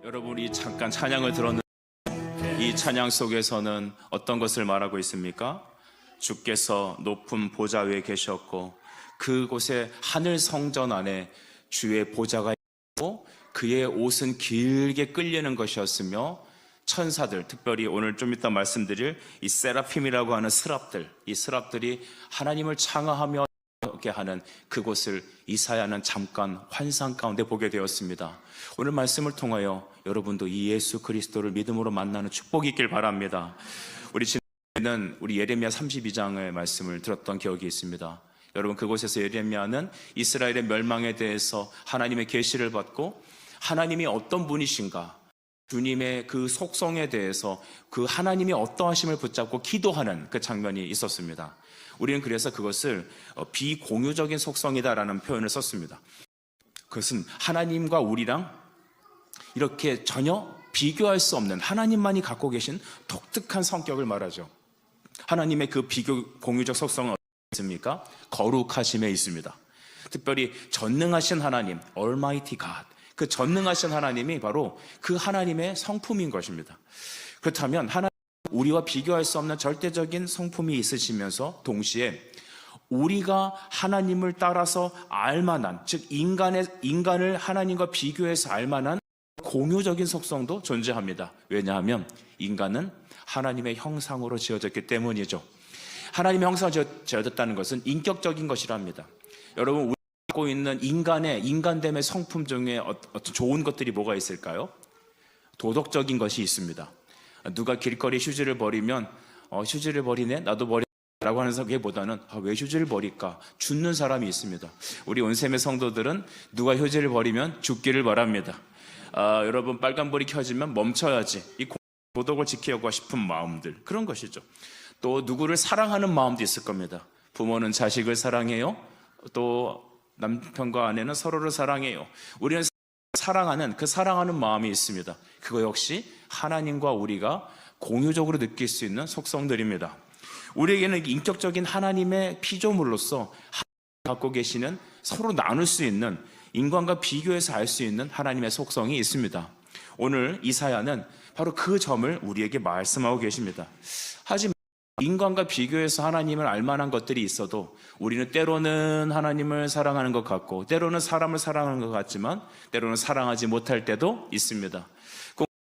여러분, 우리 잠깐 찬양을 들었는데 이 찬양 속에서는 어떤 것을 말하고 있습니까? 주께서 높은 보좌 위에 계셨고 그곳에 하늘 성전 안에 주의 보좌가 있고 그의 옷은 길게 끌리는 것이었으며 천사들, 특별히 오늘 좀 이따 말씀드릴 이 세라핌이라고 하는 스랍들, 이 스랍들이 하나님을 창화하며 하는 그곳을 이사야는 잠깐 환상 가운데 보게 되었습니다. 오늘 말씀을 통하여 여러분도 이 예수 그리스도를 믿음으로 만나는 축복이 있길 바랍니다. 우리 지난주에는 우리 예레미야 32장의 말씀을 들었던 기억이 있습니다. 여러분, 그곳에서 예레미야는 이스라엘의 멸망에 대해서 하나님의 계시를 받고 하나님이 어떤 분이신가, 주님의 그 속성에 대해서 그 하나님이 어떠하심을 붙잡고 기도하는 그 장면이 있었습니다. 우리는 그래서 그것을 비공유적인 속성이다라는 표현을 썼습니다. 그것은 하나님과 우리랑 이렇게 전혀 비교할 수 없는 하나님만이 갖고 계신 독특한 성격을 말하죠. 하나님의 그 비공유적 속성은 어디 있습니까? 거룩하심에 있습니다. 특별히 전능하신 하나님, Almighty God, 그 전능하신 하나님이 바로 그 하나님의 성품인 것입니다. 그렇다면 하나님, 우리와 비교할 수 없는 절대적인 성품이 있으시면서 동시에 우리가 하나님을 따라서 알만한, 즉 인간을 하나님과 비교해서 알만한 공유적인 속성도 존재합니다. 왜냐하면 인간은 하나님의 형상으로 지어졌기 때문이죠. 하나님의 형상으로 지어졌다는 것은 인격적인 것이랍니다. 여러분, 우리가 갖고 있는 인간됨의 성품 중에 어떤 좋은 것들이 뭐가 있을까요? 도덕적인 것이 있습니다. 누가 길거리 휴지를 버리면 휴지를 버리네? 나도 버리라고 하는 것보다는 왜 휴지를 버릴까? 죽는 사람이 있습니다. 우리 온셈의 성도들은 누가 휴지를 버리면 죽기를 바랍니다. 여러분, 빨간불이 켜지면 멈춰야지. 이 도덕을 지키려고 싶은 마음들, 그런 것이죠. 또 누구를 사랑하는 마음도 있을 겁니다. 부모는 자식을 사랑해요. 또 남편과 아내는 서로를 사랑해요. 우리는 사랑하는 마음이 있습니다. 그거 역시 하나님과 우리가 공유적으로 느낄 수 있는 속성들입니다. 우리에게는 인격적인 하나님의 피조물로서 갖고 계시는, 서로 나눌 수 있는, 인간과 비교해서 알 수 있는 하나님의 속성이 있습니다. 오늘 이사야는 바로 그 점을 우리에게 말씀하고 계십니다. 하지만 인간과 비교해서 하나님을 알만한 것들이 있어도 우리는 때로는 하나님을 사랑하는 것 같고 때로는 사람을 사랑하는 것 같지만 때로는 사랑하지 못할 때도 있습니다.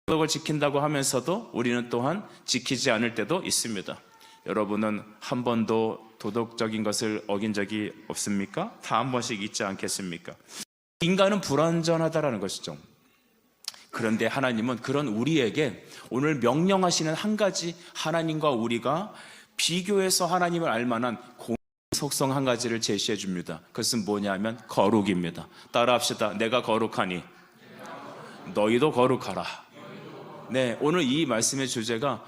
도덕을 지킨다고 하면서도 우리는 또한 지키지 않을 때도 있습니다. 여러분은 한 번도 도덕적인 것을 어긴 적이 없습니까? 다 한 번씩 있지 않겠습니까? 인간은 불완전하다라는 것이죠. 그런데 하나님은 그런 우리에게 오늘 명령하시는 한 가지, 하나님과 우리가 비교해서 하나님을 알만한 공의 속성 한 가지를 제시해 줍니다. 그것은 뭐냐면 거룩입니다. 따라합시다. 내가 거룩하니 너희도 거룩하라. 네, 오늘 이 말씀의 주제가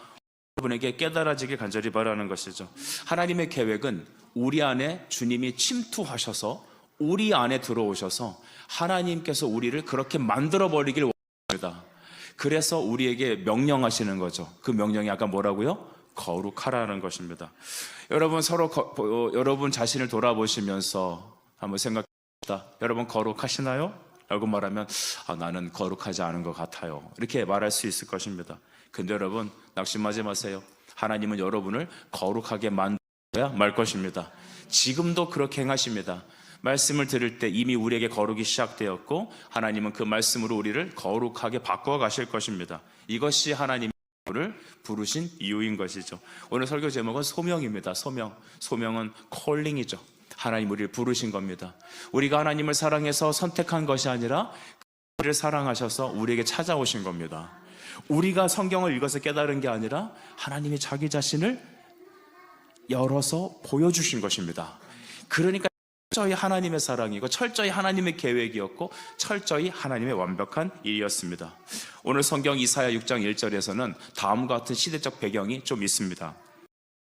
여러분에게 깨달아지길 간절히 바라는 것이죠. 하나님의 계획은 우리 안에 주님이 침투하셔서 우리 안에 들어오셔서 하나님께서 우리를 그렇게 만들어버리길 원합니다. 그래서 우리에게 명령하시는 거죠. 그 명령이 아까 뭐라고요? 거룩하라는 것입니다. 여러분, 여러분 자신을 돌아보시면서 한번 생각합시다. 여러분 거룩하시나요? 라고 말하면 나는 거룩하지 않은 것 같아요, 이렇게 말할 수 있을 것입니다. 근데 여러분, 낙심하지 마세요. 하나님은 여러분을 거룩하게 만들어야 말 것입니다. 지금도 그렇게 행하십니다. 말씀을 들을 때 이미 우리에게 거룩이 시작되었고 하나님은 그 말씀으로 우리를 거룩하게 바꿔 가실 것입니다. 이것이 하나님이 우리를 부르신 이유인 것이죠. 오늘 설교 제목은 소명입니다. 소명은 콜링이죠. 하나님 우리를 부르신 겁니다. 우리가 하나님을 사랑해서 선택한 것이 아니라 그를 사랑하셔서 우리에게 찾아오신 겁니다. 우리가 성경을 읽어서 깨달은 게 아니라 하나님이 자기 자신을 열어서 보여주신 것입니다. 그러니까 철저히 하나님의 사랑이고 철저히 하나님의 계획이었고 철저히 하나님의 완벽한 일이었습니다. 오늘 성경 이사야 6장 1절에서는 다음과 같은 시대적 배경이 좀 있습니다.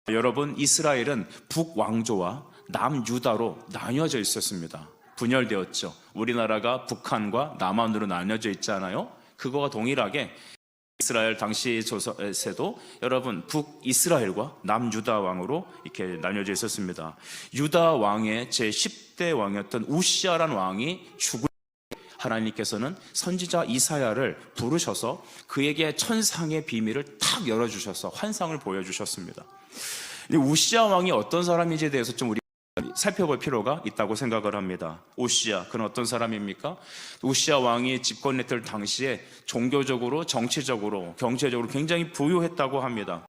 여러분, 이스라엘은 북왕조와 남유다로 나뉘어져 있었습니다. 분열되었죠. 우리나라가 북한과 남한으로 나뉘어져 있잖아요. 그거와 동일하게 이스라엘 당시 조서에도 여러분 북이스라엘과 남유다 왕으로 이렇게 나뉘어져 있었습니다. 유다 왕의 제10대 왕이었던 우시아라는 왕이 죽을 하나님께서는 선지자 이사야를 부르셔서 그에게 천상의 비밀을 탁 열어주셔서 환상을 보여주셨습니다. 근데 우시야 왕이 어떤 사람인지에 대해서 좀 우리 살펴볼 필요가 있다고 생각을 합니다. 우시야, 그는 어떤 사람입니까? 우시야 왕이 집권했을 당시에 종교적으로, 정치적으로, 경제적으로 굉장히 부유했다고 합니다.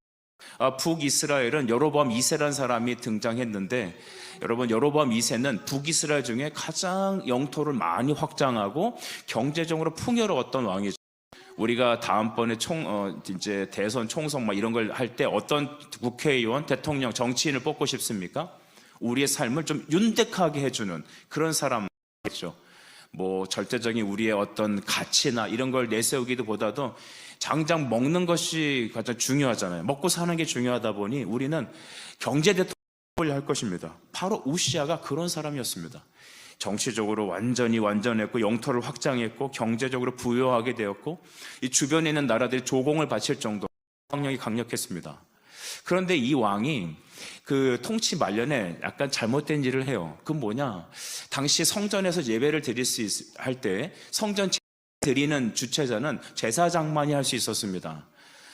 북이스라엘은 여로보암 2세라는 사람이 등장했는데, 여러분, 여로보암 2세는 북이스라엘 중에 가장 영토를 많이 확장하고 경제적으로 풍요로웠던 왕이죠. 우리가 다음번에 이제 대선 총선 막 이런 걸 할 때 어떤 국회의원, 대통령, 정치인을 뽑고 싶습니까? 우리의 삶을 좀 윤택하게 해주는 그런 사람이죠. 뭐 절대적인 우리의 어떤 가치나 이런 걸 내세우기도 보다도 당장 먹는 것이 가장 중요하잖아요. 먹고 사는 게 중요하다 보니 우리는 경제 대통령을 할 것입니다. 바로 우시야가 그런 사람이었습니다. 정치적으로 완전했고 영토를 확장했고 경제적으로 부유하게 되었고 이 주변에 있는 나라들이 조공을 바칠 정도로 영향력이 강력했습니다. 그런데 이 왕이 그 통치 말년에 약간 잘못된 일을 해요. 그건 뭐냐? 당시 성전에서 예배를 드릴 수 할 때 성전 드리는 주체자는 제사장만이 할 수 있었습니다.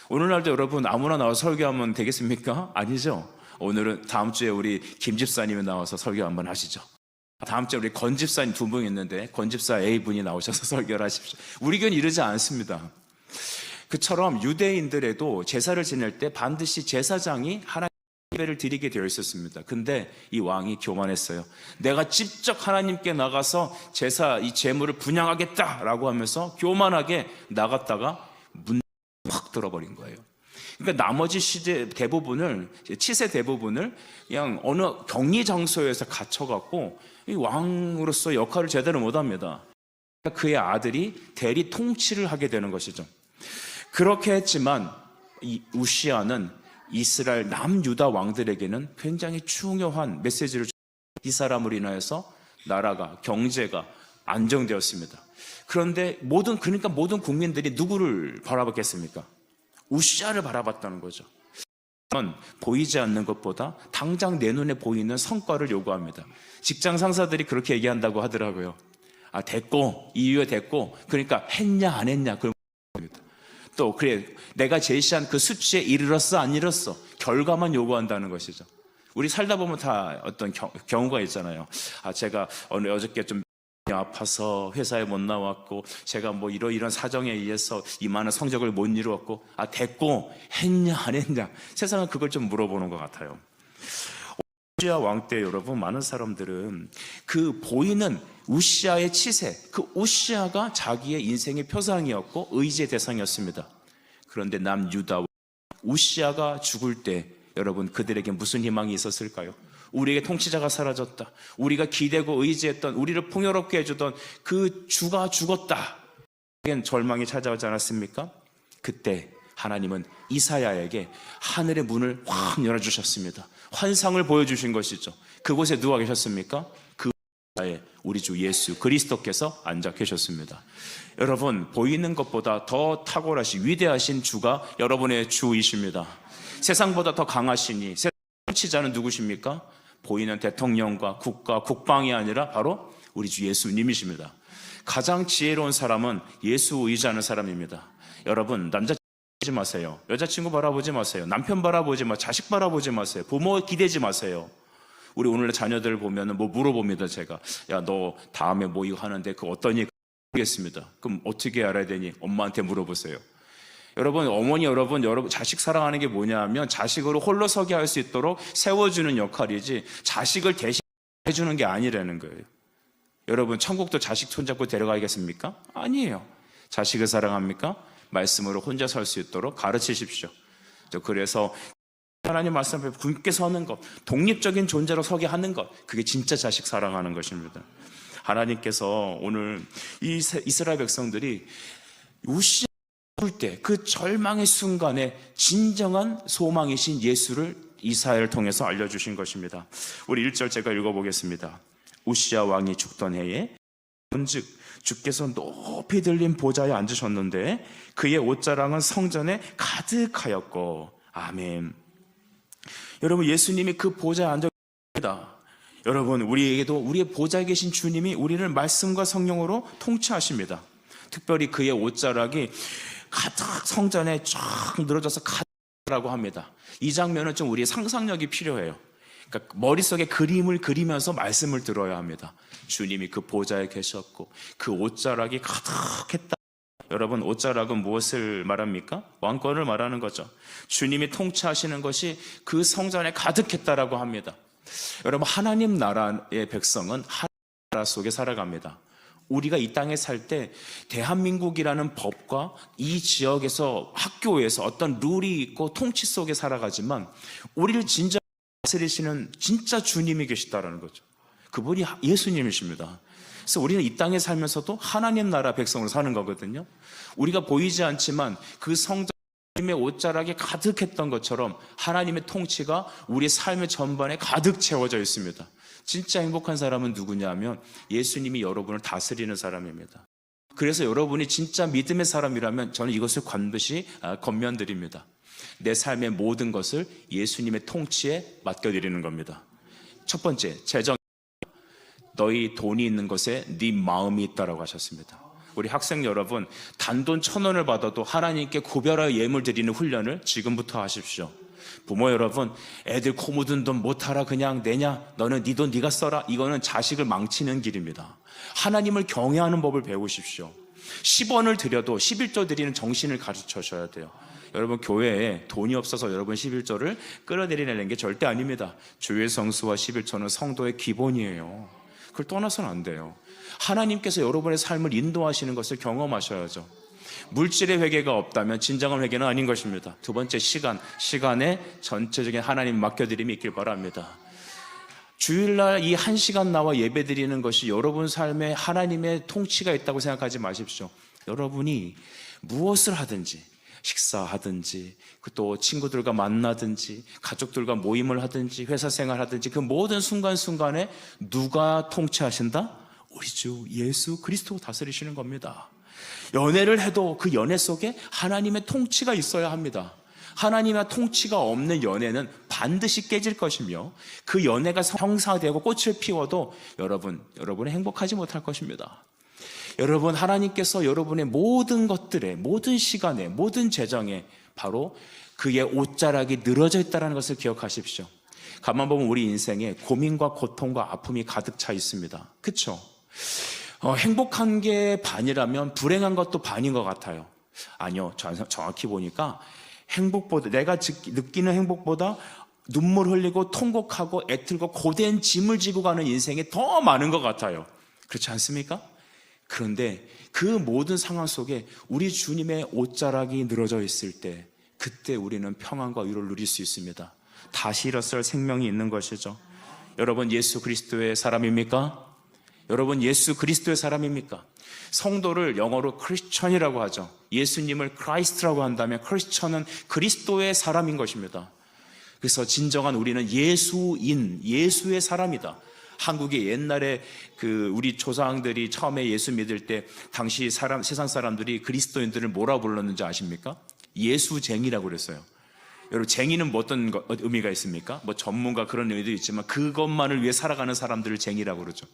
오늘날도 여러분 아무나 나와서 설교하면 되겠습니까? 아니죠. 오늘은 다음 주에 우리 김 집사님이 나와서 설교 한번 하시죠. 다음 주에 우리 권 집사님 두 분 있는데 권 집사 A분이 나오셔서 설교를 하십시오. 우리 교회는 이러지 않습니다. 그처럼 유대인들에도 제사를 지낼 때 반드시 제사장이 하나님 예배를 드리게 되어 있었습니다. 근데 이 왕이 교만했어요. 내가 직접 하나님께 나가서 이 제물을 분향하겠다라고 하면서 교만하게 나갔다가 문 확 들어버린 거예요. 그러니까 나머지 치세 대부분을 그냥 어느 격리 장소에서 갇혀갖고 이 왕으로서 역할을 제대로 못합니다. 그의 아들이 대리 통치를 하게 되는 것이죠. 그렇게 했지만 이 우시야는 이스라엘 남유다 왕들에게는 굉장히 중요한 메시지를 이 사람으로 인하여서 나라가 경제가 안정되었습니다. 그런데 그러니까 모든 국민들이 누구를 바라봤겠습니까? 우시야를 바라봤다는 거죠. 보이지 않는 것보다 당장 내 눈에 보이는 성과를 요구합니다. 직장 상사들이 그렇게 얘기한다고 하더라고요. 됐고, 이유에 됐고, 그러니까 했냐 안 했냐 그런 겁니다. 또 그래 내가 제시한 그 수치에 이르렀어 안 이르렀어 결과만 요구한다는 것이죠. 우리 살다 보면 다 어떤 경우가 있잖아요. 제가 어저께 좀 아파서 회사에 못 나왔고 제가 뭐 이런 사정에 의해서 이만한 성적을 못 이루었고 됐고 했냐 안 했냐 세상은 그걸 좀 물어보는 것 같아요. 우시야 왕 때 여러분 많은 사람들은 그 보이는 우시야의 치세, 그 우시야가 자기의 인생의 표상이었고 의지의 대상이었습니다. 그런데 남유다 우시야가 죽을 때 여러분 그들에게 무슨 희망이 있었을까요? 우리에게 통치자가 사라졌다. 우리가 기대고 의지했던 우리를 풍요롭게 해주던 그 주가 죽었다. 절망이 찾아오지 않았습니까? 그때 하나님은 이사야에게 하늘의 문을 확 열어주셨습니다. 환상을 보여주신 것이죠. 그곳에 누가 계셨습니까? 그 우리 주 예수 그리스도께서 앉아 계셨습니다. 여러분 보이는 것보다 더 탁월하신 위대하신 주가 여러분의 주이십니다. 세상보다 더 강하시니 세상 통치자는 누구십니까? 보이는 대통령과 국가, 국방이 아니라 바로 우리 주 예수님이십니다. 가장 지혜로운 사람은 예수 의지하는 사람입니다. 여러분 남자친구 바라보지 마세요. 여자친구 바라보지 마세요. 남편 바라보지 마세요. 자식 바라보지 마세요. 부모 기대지 마세요. 우리 오늘 자녀들 보면 뭐 물어봅니다. 제가 야 너 다음에 뭐 이거 하는데 그 어떤 일 모르겠습니다. 그럼 어떻게 알아야 되니? 엄마한테 물어보세요. 여러분 어머니 여러분 자식 사랑하는 게 뭐냐면 자식으로 홀로 서게 할 수 있도록 세워주는 역할이지 자식을 대신해주는 게 아니라는 거예요. 여러분 천국도 자식 손잡고 데려가겠습니까? 아니에요. 자식을 사랑합니까? 말씀으로 혼자 설 수 있도록 가르치십시오. 그래서 하나님 말씀 앞에 굳게 서는 것, 독립적인 존재로 서게 하는 것, 그게 진짜 자식 사랑하는 것입니다. 하나님께서 오늘 이 이스라엘 백성들이 우시야 죽을 때 그 절망의 순간에 진정한 소망이신 예수를 이사야를 통해서 알려주신 것입니다. 우리 1절 제가 읽어보겠습니다. 우시야 왕이 죽던 해에 즉 주께서 높이 들린 보좌에 앉으셨는데 그의 옷자랑은 성전에 가득하였고 아멘. 여러분 예수님이 그 보좌에 앉아 계십니다. 여러분, 우리에게도 우리의 보좌에 계신 주님이 우리를 말씀과 성령으로 통치하십니다. 특별히 그의 옷자락이 가득 성전에 쫙 늘어져서 가득라고 합니다. 이 장면은 좀 우리의 상상력이 필요해요. 그러니까 머릿속에 그림을 그리면서 말씀을 들어야 합니다. 주님이 그 보좌에 계셨고 그 옷자락이 가득했다. 여러분, 옷자락은 무엇을 말합니까? 왕권을 말하는 거죠. 주님이 통치하시는 것이 그 성전에 가득했다라고 합니다. 여러분, 하나님 나라의 백성은 하나님 나라 속에 살아갑니다. 우리가 이 땅에 살 때 대한민국이라는 법과 이 지역에서 학교에서 어떤 룰이 있고 통치 속에 살아가지만 우리를 진짜 다스리시는 진짜 주님이 계시다라는 거죠. 그분이 예수님이십니다. 그래서 우리는 이 땅에 살면서도 하나님 나라 백성으로 사는 거거든요. 우리가 보이지 않지만 그 성전의 옷자락이 가득했던 것처럼 하나님의 통치가 우리 삶의 전반에 가득 채워져 있습니다. 진짜 행복한 사람은 누구냐면 예수님이 여러분을 다스리는 사람입니다. 그래서 여러분이 진짜 믿음의 사람이라면 저는 이것을 반드시 권면드립니다. 내 삶의 모든 것을 예수님의 통치에 맡겨드리는 겁니다. 첫 번째, 재정. 너희 돈이 있는 것에 네 마음이 있다라고 하셨습니다. 우리 학생 여러분, 단돈 1,000원을 받아도 하나님께 구별하여 예물 드리는 훈련을 지금부터 하십시오. 부모 여러분, 애들 코 묻은 돈 못하라 그냥 내냐, 너는 네 돈 네가 써라, 이거는 자식을 망치는 길입니다. 하나님을 경외하는 법을 배우십시오. 10원을 드려도 11조 드리는 정신을 가르쳐 줘야 돼요. 여러분, 교회에 돈이 없어서 여러분 11조를 끌어내리는 게 절대 아닙니다. 주의 성수와 11조는 성도의 기본이에요. 그걸 떠나서는 안 돼요. 하나님께서 여러분의 삶을 인도하시는 것을 경험하셔야죠. 물질의 회개가 없다면 진정한 회개는 아닌 것입니다. 두 번째, 시간에 전체적인 하나님 맡겨드림이 있길 바랍니다. 주일날 이 1시간 나와 예배 드리는 것이 여러분 삶에 하나님의 통치가 있다고 생각하지 마십시오. 여러분이 무엇을 하든지, 식사하든지, 또 친구들과 만나든지, 가족들과 모임을 하든지, 회사 생활하든지, 그 모든 순간순간에 누가 통치하신다? 우리 주 예수 그리스도 다스리시는 겁니다. 연애를 해도 그 연애 속에 하나님의 통치가 있어야 합니다. 하나님의 통치가 없는 연애는 반드시 깨질 것이며 그 연애가 형사되고 꽃을 피워도 여러분은 행복하지 못할 것입니다. 여러분, 하나님께서 여러분의 모든 것들에, 모든 시간에, 모든 재정에 바로 그의 옷자락이 늘어져 있다는 것을 기억하십시오. 가만 보면 우리 인생에 고민과 고통과 아픔이 가득 차 있습니다. 그렇죠? 행복한 게 반이라면 불행한 것도 반인 것 같아요. 아니요, 정확히 보니까 행복보다, 내가 느끼는 행복보다 눈물 흘리고 통곡하고 애틀고 고된 짐을 지고 가는 인생이 더 많은 것 같아요. 그렇지 않습니까? 그런데 그 모든 상황 속에 우리 주님의 옷자락이 늘어져 있을 때, 그때 우리는 평안과 위로를 누릴 수 있습니다. 다시 일어설 생명이 있는 것이죠. 여러분, 예수 그리스도의 사람입니까? 여러분, 예수 그리스도의 사람입니까? 성도를 영어로 크리스천이라고 하죠. 예수님을 크라이스트라고 한다면 크리스천은 그리스도의 사람인 것입니다. 그래서 진정한 우리는 예수의 사람이다. 한국의 옛날에 우리 조상들이 처음에 예수 믿을 때 당시 세상 사람들이 그리스도인들을 뭐라 불렀는지 아십니까? 예수쟁이라고 그랬어요. 여러분, 쟁이는 어떤 의미가 있습니까? 전문가 그런 의미도 있지만 그것만을 위해 살아가는 사람들을 쟁이라고 그러죠.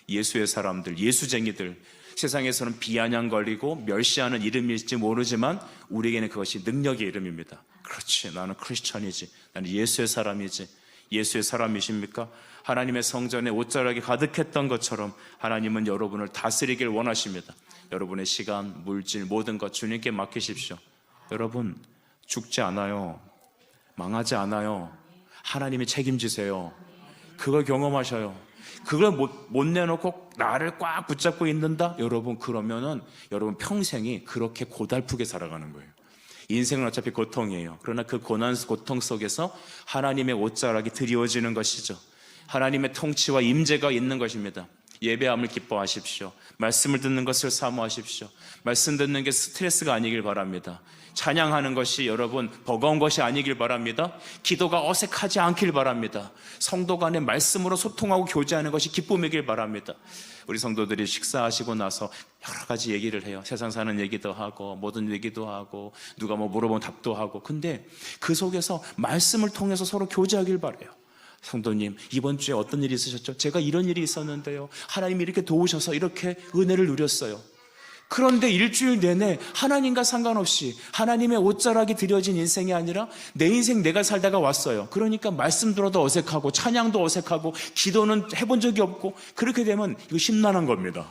예수의 사람들, 예수쟁이들, 세상에서는 비아냥거리고 멸시하는 이름일지 모르지만 우리에게는 그것이 능력의 이름입니다. 그렇지, 나는 크리스천이지, 나는 예수의 사람이지. 예수의 사람이십니까? 하나님의 성전에 옷자락이 가득했던 것처럼 하나님은 여러분을 다스리길 원하십니다. 여러분의 시간, 물질, 모든 것 주님께 맡기십시오. 여러분, 죽지 않아요. 망하지 않아요. 하나님이 책임지세요. 그걸 경험하셔요. 그걸 못 내놓고 나를 꽉 붙잡고 있는다? 여러분, 그러면은 여러분 평생이 그렇게 고달프게 살아가는 거예요. 인생은 어차피 고통이에요. 그러나 그 고통 속에서 하나님의 옷자락이 드리워지는 것이죠. 하나님의 통치와 임재가 있는 것입니다. 예배함을 기뻐하십시오. 말씀을 듣는 것을 사모하십시오. 말씀 듣는 게 스트레스가 아니길 바랍니다. 찬양하는 것이 여러분 버거운 것이 아니길 바랍니다. 기도가 어색하지 않길 바랍니다. 성도 간에 말씀으로 소통하고 교제하는 것이 기쁨이길 바랍니다. 우리 성도들이 식사하시고 나서 여러 가지 얘기를 해요. 세상 사는 얘기도 하고 모든 얘기도 하고 누가 물어보면 답도 하고. 근데 그 속에서 말씀을 통해서 서로 교제하길 바라요. 성도님, 이번 주에 어떤 일이 있으셨죠? 제가 이런 일이 있었는데요, 하나님이 이렇게 도우셔서 이렇게 은혜를 누렸어요. 그런데 일주일 내내 하나님과 상관없이 하나님의 옷자락이 드려진 인생이 아니라 내 인생 내가 살다가 왔어요. 그러니까 말씀 들어도 어색하고 찬양도 어색하고 기도는 해본 적이 없고, 그렇게 되면 이거 심란한 겁니다.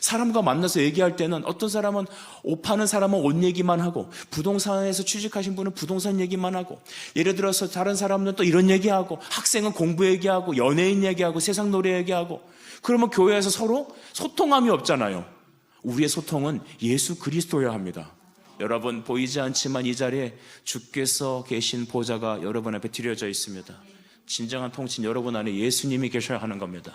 사람과 만나서 얘기할 때는 어떤 사람은 옷 파는 사람은 옷 얘기만 하고, 부동산에서 취직하신 분은 부동산 얘기만 하고, 예를 들어서 다른 사람은 또 이런 얘기하고, 학생은 공부 얘기하고, 연예인 얘기하고, 세상 노래 얘기하고. 그러면 교회에서 서로 소통함이 없잖아요. 우리의 소통은 예수 그리스도여야 합니다. 여러분, 보이지 않지만 이 자리에 주께서 계신 보좌가 여러분 앞에 드려져 있습니다. 진정한 통치, 여러분 안에 예수님이 계셔야 하는 겁니다.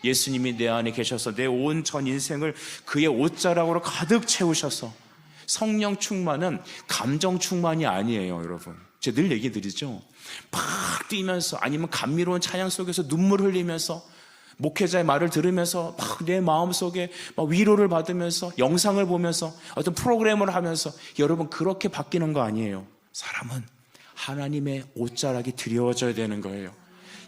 예수님이 내 안에 계셔서 내 온 전 인생을 그의 옷자락으로 가득 채우셔서, 성령 충만은 감정 충만이 아니에요, 여러분. 제가 늘 얘기 드리죠. 막 뛰면서, 아니면 감미로운 찬양 속에서 눈물 흘리면서, 목회자의 말을 들으면서 막 내 마음속에 막 위로를 받으면서, 영상을 보면서, 어떤 프로그램을 하면서, 여러분 그렇게 바뀌는 거 아니에요. 사람은 하나님의 옷자락이 드려져야 되는 거예요.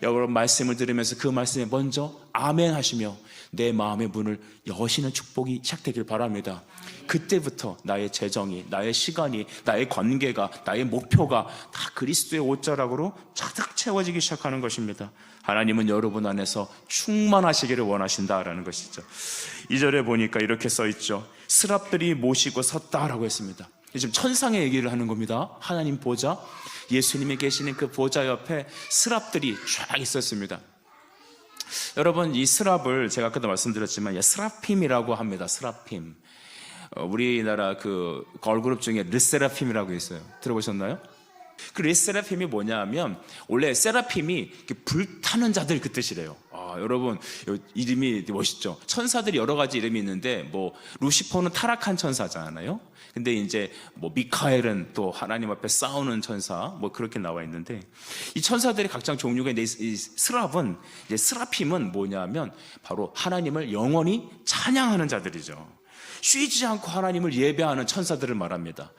여러분 말씀을 들으면서 그 말씀에 먼저 아멘 하시며 내 마음의 문을 여시는 축복이 시작되길 바랍니다. 그때부터 나의 재정이, 나의 시간이, 나의 관계가, 나의 목표가 다 그리스도의 옷자락으로 가득 채워지기 시작하는 것입니다. 하나님은 여러분 안에서 충만하시기를 원하신다라는 것이죠. 2절에 보니까 이렇게 써있죠. 스랍들이 모시고 섰다라고 했습니다. 지금 천상의 얘기를 하는 겁니다. 하나님 보좌, 예수님이 계시는 그 보좌 옆에 스랍들이 쫙 있었습니다. 여러분, 이 스랍을 제가 아까도 말씀드렸지만 스라핌이라고 합니다. 스라핌. 우리나라 그 걸그룹 중에 르세라핌이라고 있어요. 들어보셨나요? 그 르세라핌이 뭐냐면, 원래 세라핌이 불타는 자들 그 뜻이래요. 여러분 이름이 멋있죠. 천사들이 여러 가지 이름이 있는데, 뭐 루시퍼는 타락한 천사잖아요. 근데 이제 뭐 미카엘은 또 하나님 앞에 싸우는 천사, 뭐 그렇게 나와 있는데, 이 천사들이 각종 종류가 있는데, 이 스랍은, 이제 스라핌은 뭐냐면 바로 하나님을 영원히 찬양하는 자들이죠. 쉬지 않고 하나님을 예배하는 천사들을 말합니다.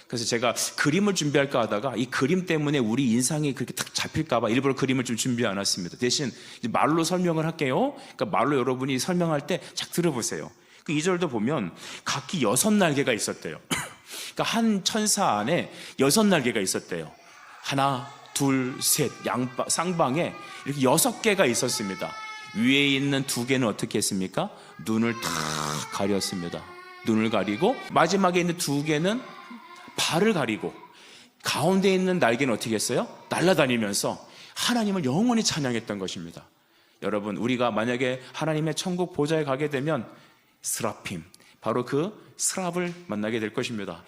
그래서 제가 그림을 준비할까 하다가 이 그림 때문에 우리 인상이 그렇게 딱 잡힐까봐 일부러 그림을 좀 준비 안 했습니다. 대신 이제 말로 설명을 할게요. 그러니까 말로 여러분이 설명할 때 쫙 들어보세요. 그 2절도 보면 각기 6날개가 있었대요. 그러니까 한 천사 안에 6날개가 있었대요. 하나, 둘, 셋, 쌍방에 이렇게 6개가 있었습니다. 위에 있는 2개는 어떻게 했습니까? 눈을 다 가렸습니다. 눈을 가리고, 마지막에 있는 2개는 발을 가리고, 가운데 있는 날개는 어떻게 했어요? 날아다니면서 하나님을 영원히 찬양했던 것입니다. 여러분, 우리가 만약에 하나님의 천국 보좌에 가게 되면 스라핌, 바로 그 스랍을 만나게 될 것입니다.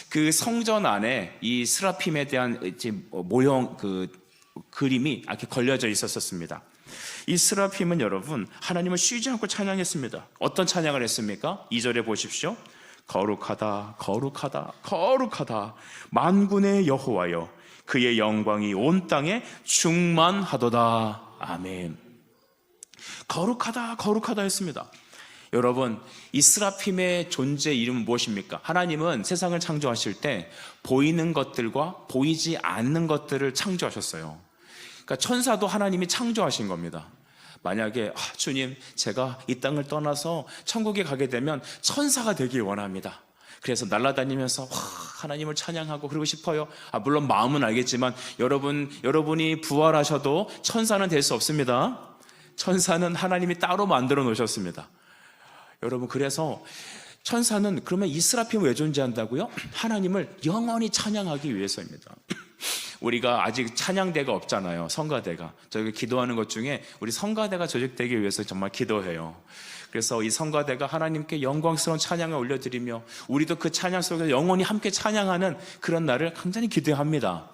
그 성전 안에 이 스라핌에 대한 모형, 그 그림이 이렇게 걸려져 있었습니다. 이 스라핌은 여러분 하나님을 쉬지 않고 찬양했습니다. 어떤 찬양을 했습니까? 2절에 보십시오. 거룩하다, 거룩하다, 거룩하다, 만군의 여호와여, 그의 영광이 온 땅에 충만하도다. 아멘. 거룩하다, 거룩하다 했습니다. 여러분, 이 스라핌의 존재 이름은 무엇입니까? 하나님은 세상을 창조하실 때 보이는 것들과 보이지 않는 것들을 창조하셨어요. 그러니까 천사도 하나님이 창조하신 겁니다. 만약에 주님, 제가 이 땅을 떠나서 천국에 가게 되면 천사가 되길 원합니다. 그래서 날아다니면서 하나님을 찬양하고 그러고 싶어요. 물론 마음은 알겠지만 여러분이 부활하셔도 천사는 될 수 없습니다. 천사는 하나님이 따로 만들어 놓으셨습니다. 여러분, 그래서 천사는 그러면 이 스라핌은 왜 존재한다고요? 하나님을 영원히 찬양하기 위해서입니다. 우리가 아직 찬양대가 없잖아요. 성가대가. 저희가 기도하는 것 중에 우리 성가대가 조직되기 위해서 정말 기도해요. 그래서 이 성가대가 하나님께 영광스러운 찬양을 올려드리며 우리도 그 찬양 속에서 영원히 함께 찬양하는 그런 날을 굉장히 기대합니다.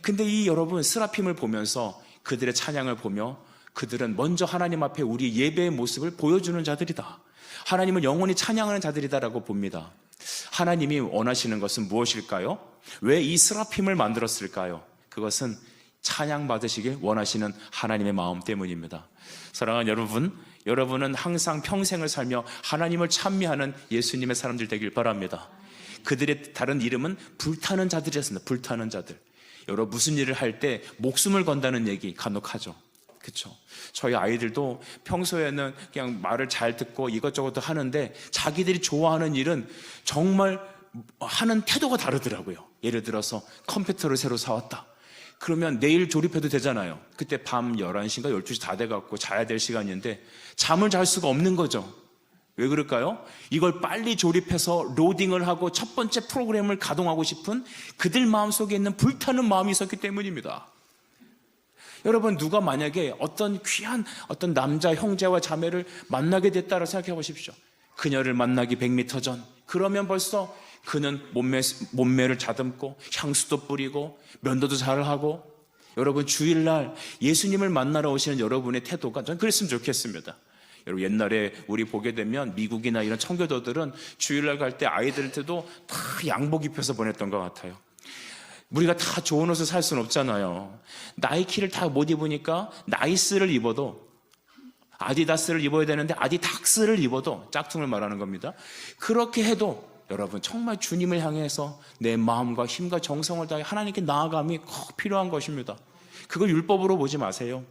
근데 이 여러분 스라핌을 보면서 그들의 찬양을 보며 그들은 먼저 하나님 앞에 우리 예배의 모습을 보여주는 자들이다. 하나님을 영원히 찬양하는 자들이다라고 봅니다. 하나님이 원하시는 것은 무엇일까요? 왜 이 스라핌을 만들었을까요? 그것은 찬양받으시길 원하시는 하나님의 마음 때문입니다. 사랑하는 여러분, 여러분은 항상 평생을 살며 하나님을 찬미하는 예수님의 사람들 되길 바랍니다. 그들의 다른 이름은 불타는 자들이었습니다. 불타는 자들. 여러 무슨 일을 할 때 목숨을 건다는 얘기 간혹 하죠. 그렇죠? 저희 아이들도 평소에는 그냥 말을 잘 듣고 이것저것 하는데 자기들이 좋아하는 일은 정말 하는 태도가 다르더라고요. 예를 들어서 컴퓨터를 새로 사왔다. 그러면 내일 조립해도 되잖아요. 그때 밤 11시인가 12시 다 돼갖고 자야 될 시간인데 잠을 잘 수가 없는 거죠. 왜 그럴까요? 이걸 빨리 조립해서 로딩을 하고 첫 번째 프로그램을 가동하고 싶은 그들 마음속에 있는 불타는 마음이 있었기 때문입니다. 여러분, 누가 만약에 어떤 귀한 어떤 남자 형제와 자매를 만나게 됐다고 생각해 보십시오. 그녀를 만나기 100m 전, 그러면 벌써 그는 몸매를 다듬고 향수도 뿌리고 면도도 잘하고, 여러분 주일날 예수님을 만나러 오시는 여러분의 태도가 전 그랬으면 좋겠습니다. 여러분, 옛날에 우리 보게 되면 미국이나 이런 청교도들은 주일날 갈 때 아이들한테도 다 양복 입혀서 보냈던 것 같아요. 우리가 다 좋은 옷을 살 수는 없잖아요. 나이키를 다 못 입으니까 나이스를 입어도, 아디다스를 입어야 되는데 아디닥스를 입어도, 짝퉁을 말하는 겁니다. 그렇게 해도 여러분 정말 주님을 향해서 내 마음과 힘과 정성을 다해 하나님께 나아감이 꼭 필요한 것입니다. 그걸 율법으로 보지 마세요.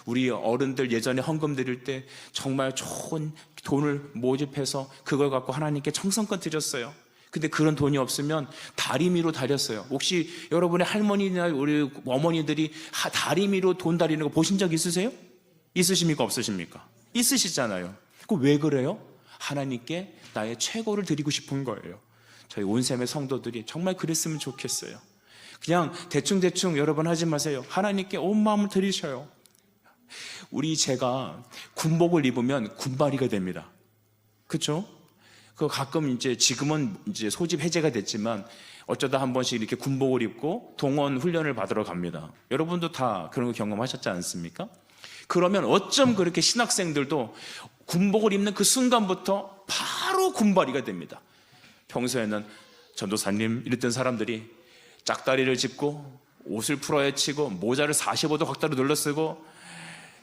우리 어른들 예전에 헌금 드릴 때 정말 좋은 돈을 모집해서 그걸 갖고 하나님께 정성껏 드렸어요. 근데 그런 돈이 없으면 다리미로 다렸어요. 혹시 여러분의 할머니나 우리 어머니들이 다리미로 돈 다리는 거 보신 적 있으세요? 있으십니까? 없으십니까? 있으시잖아요. 그 왜 그래요? 하나님께 나의 최고를 드리고 싶은 거예요. 저희 온샘의 성도들이 정말 그랬으면 좋겠어요. 그냥 대충 여러분 하지 마세요. 하나님께 온 마음을 드리셔요. 제가 군복을 입으면 군바리가 됩니다. 그렇죠? 그 가끔 지금은 소집 해제가 됐지만 어쩌다 한 번씩 이렇게 군복을 입고 동원 훈련을 받으러 갑니다. 여러분도 다 그런 거 경험하셨지 않습니까? 그러면 어쩜 그렇게 신학생들도 군복을 입는 그 순간부터 바로 군바리가 됩니다. 평소에는 전도사님 이랬던 사람들이 짝다리를 짚고 옷을 풀어헤치고 모자를 45도 각도로 눌러 쓰고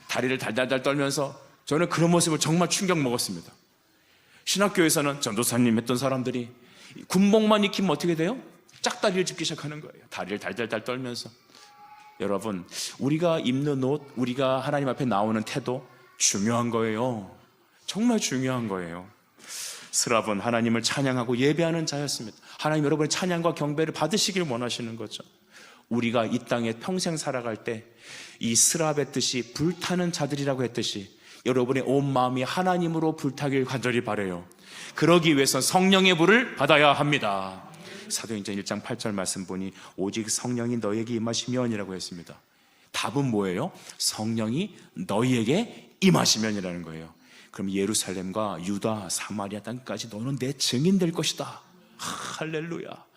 다리를 달달달 떨면서, 저는 그런 모습을 정말 충격 먹었습니다. 신학교에서는 전도사님 했던 사람들이 군복만 익히면 어떻게 돼요? 짝다리를 짚기 시작하는 거예요. 다리를 달달달 떨면서. 여러분, 우리가 입는 옷, 우리가 하나님 앞에 나오는 태도 중요한 거예요. 정말 중요한 거예요. 스랍은 하나님을 찬양하고 예배하는 자였습니다. 하나님 여러분의 찬양과 경배를 받으시길 원하시는 거죠. 우리가 이 땅에 평생 살아갈 때 이 스랍의 뜻이 불타는 자들이라고 했듯이 여러분의 온 마음이 하나님으로 불타길 간절히 바라요. 그러기 위해선 성령의 불을 받아야 합니다. 사도행전 1장 8절 말씀 보니 오직 성령이 너에게 임하시면이라고 했습니다. 답은 뭐예요? 성령이 너희에게 임하시면이라는 거예요. 그럼 예루살렘과 유다, 사마리아 땅까지 너는 내 증인 될 것이다. 할렐루야.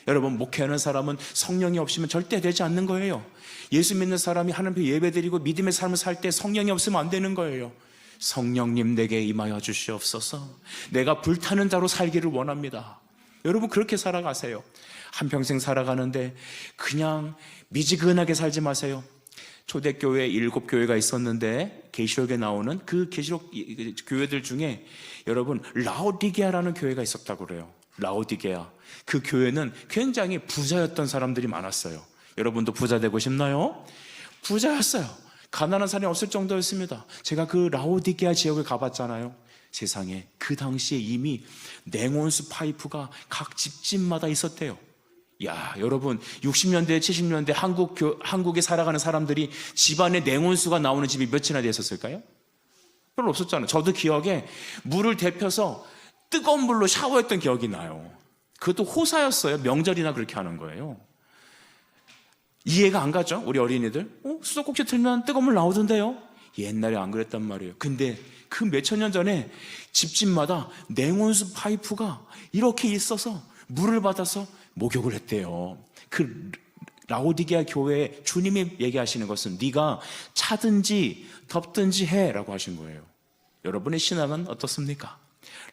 여러분, 목회하는 사람은 성령이 없으면 절대 되지 않는 거예요. 예수 믿는 사람이 하나님 앞에 예배드리고 믿음의 삶을 살 때 성령이 없으면 안 되는 거예요. 성령님 내게 임하여 주시옵소서. 내가 불타는 자로 살기를 원합니다. 여러분, 그렇게 살아가세요. 한평생 살아가는데 그냥 미지근하게 살지 마세요. 초대교회 7교회가 있었는데 계시록에 나오는 그 계시록 교회들 중에 여러분 라오디게아라는 교회가 있었다고 그래요. 라오디게아. 그 교회는 굉장히 부자였던 사람들이 많았어요. 여러분도 부자 되고 싶나요? 부자였어요. 가난한 사람이 없을 정도였습니다. 제가 그 라오디게아 지역을 가봤잖아요. 세상에 그 당시에 이미 냉온수 파이프가 각 집집마다 있었대요. 야, 여러분 60년대 70년대 한국에 살아가는 사람들이 집안에 냉온수가 나오는 집이 몇이나 됐었을까요? 별로 없었잖아요. 저도 기억에 물을 데펴서 뜨거운 물로 샤워했던 기억이 나요. 그것도 호사였어요. 명절이나 그렇게 하는 거예요. 이해가 안 가죠? 우리 어린이들 수도꼭지 틀면 뜨거운 물 나오던데요. 옛날에 안 그랬단 말이에요. 근데 그 몇천 년 전에 집집마다 냉온수 파이프가 이렇게 있어서 물을 받아서 목욕을 했대요. 그 라오디게아 교회에 주님이 얘기하시는 것은 네가 차든지 덥든지 해라고 하신 거예요. 여러분의 신앙은 어떻습니까?